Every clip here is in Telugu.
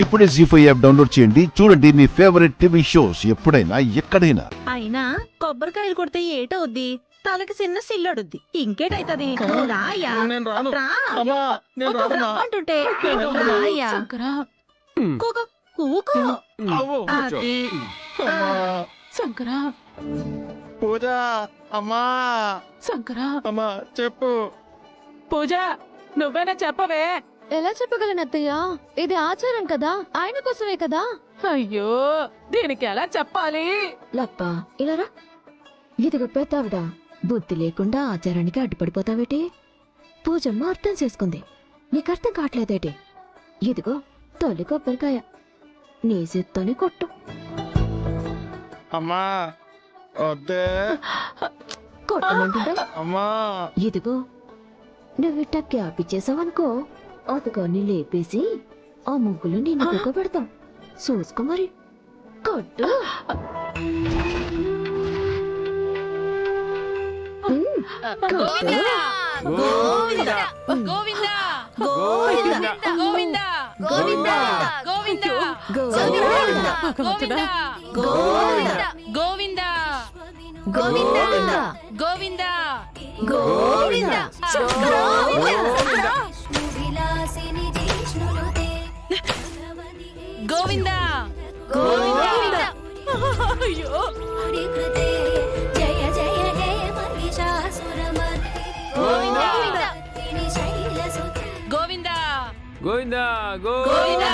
ఇప్పుడే జీ5 యాప్ డౌన్లోడ్ చేయండి. చూడండి మీ ఫేవరెట్ టీవీ షోస్ ఎప్పుడైనా ఎక్కడైనా. అయినా కొబ్బరికాయలు కొడితే ఏటవుద్ది? తలకి చిన్న సిల్లడుద్ది. ఇంకేటైతది? రాయా అంటుంటే రాయా కూకో అది. శంకరా పూజ అమ్మా శంకరా అమ్మా చెప్పు. పూజ నువ్వేనా చెప్పవే. ఎలా చెప్పగలను అత్తయ్య? ఇది ఆచారం కదా, ఆయన కోసమే కదా. అయ్యో దీనికి ఎలా చెప్పాలి? లప్ప ఇలారా. ఇదిగో పెద్దావిడ, బుద్ధి లేకుండా ఆచారానికి అడ్డుపడిపోతావేటి? పూజమ్మ అర్థం చేసుకుంది, నీకు అర్థం కావట్లేదేటి? ఇదిగో తొలి కొబ్బరికాయ, నీ చేత్తోని కొట్టు. అమ్మా వద్దే కొట్టమంటుంటా. అమ్మా ఇదిగో నువ్విట్ట క్యాప్ ఇచ్చేసావనుకో, అతగాన్ని లేపేసి ఆ ముగ్గులు నేను కుక్క పెడతాం. చూసుకో మరి, కొట్టు. కొట్టు. గోవింద గోవింద గోవింద గోవింద గోవింద గోవింద గోవింద గోవింద గోవింద గోవింద గోవింద గోవింద గోవింద. అయ్యో జయ జయ హే మహిషాసురమర్దిని గోవింద శైలసుతే గోవింద గోవింద గోవింద.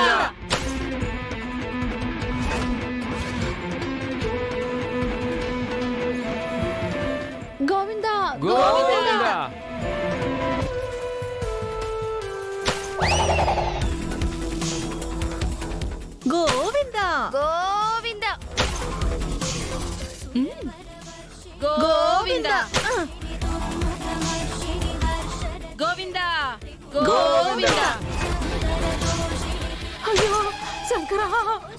గోవింద గోవింద గోవింద గోవింద గోవింద గోవింద గోవింద. అయ్యో శంకరా.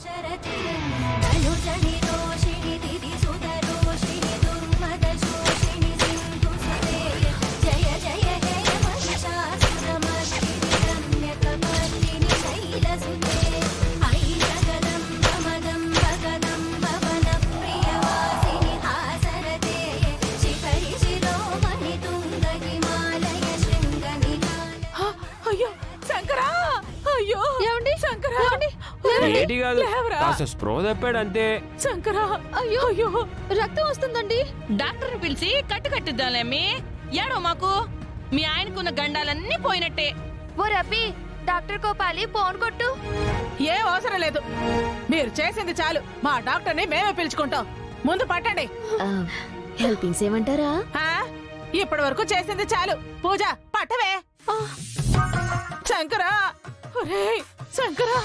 శరతి అనుజని దోషిణి దిది సుదరోషిణి దుర్మదశోషిణి సింధుసుతే జయ జయ హే మహిషాసురమర్దిని రమ్యకపర్దిని శైలసుతే ఐషగదంబ మదంబ గదంబ వనప్రియవాసిని హాసరతే శిఖరి శిరోమణి తుంగ హిమాలయ శృంగనికాల. అయ్యో శంకరా. అయ్యో ఏమండి? శంకరా. ఏటి కాదు, లేవరా. కాస్త స్ప్రో తప్పాడు అంతే. శంకరా. అయ్యో అయ్యో రక్తం వస్తుందండి. డాక్టర్ పిలిచి కట్టుకట్టిద్దాలేమి. ఏడో మాకు మీ ఆయనకున్న గండాలన్నీ పోయినట్టే. ఓ రబ్బీ, డాక్టర్ కోపాలి ఫోన్ కొట్టు. ఏం అవసరం లేదు, మీరు చేసింది చాలు. మా డాక్టర్ని మేమే పిలుచుకుంటాం. ముందు పట్టండి. హెల్పింగ్స్ ఏమంటారా? ఇప్పటి వరకు చేసింది చాలు. పూజ పట్టవే. శంకరా. ఒరేయ్ శంకరా.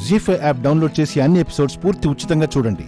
జీ5 యాప్ డౌన్లోడ్ చేసి అన్ని ఎపిసోడ్స్ పూర్తి ఉచితంగా చూడండి.